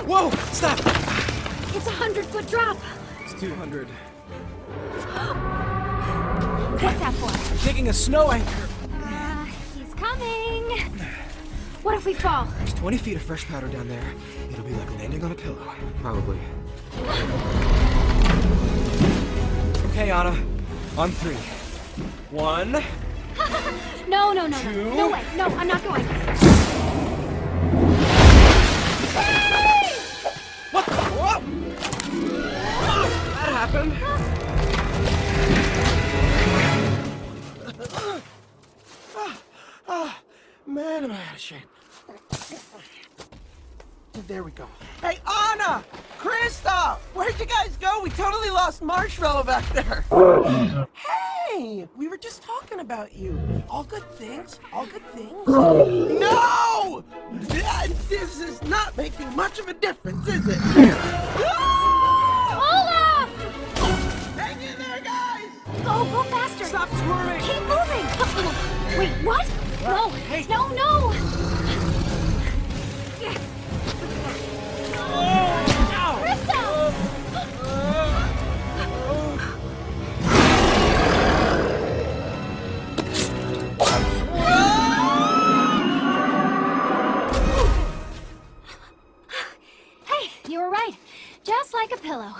Whoa! Stop! It's a 100-foot drop. It's 200. What's that for? I'm taking a snow anchor. He's coming. What if we fall? There's 20 feet of fresh powder down there. It'll be like landing on a pillow. Probably. Okay, Anna. On 3. 1. No. 2. No way. No, I'm not going. What the? Whoa! That happened. Man, am I out of shape. There we go. Hey, Anna! Kristoff! Where'd you guys go? We totally lost Marshmallow back there. Hey! We were just talking about you. All good things? All good things? No! This is not making much of a difference, is it? Olaf! Hang in there, guys! Oh, go faster. Stop squirming! Keep moving. Wait, what? No. Hey. No. Krista! Hey, you were right. Just like a pillow.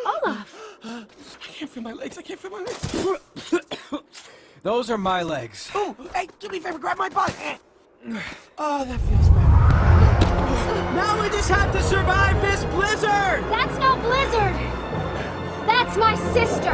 Olaf. I can't feel my legs. Those are my legs. Oh, hey, do me a favor, grab my butt. Oh, that feels better. Now we just have to survive this blizzard! That's no blizzard. That's my sister.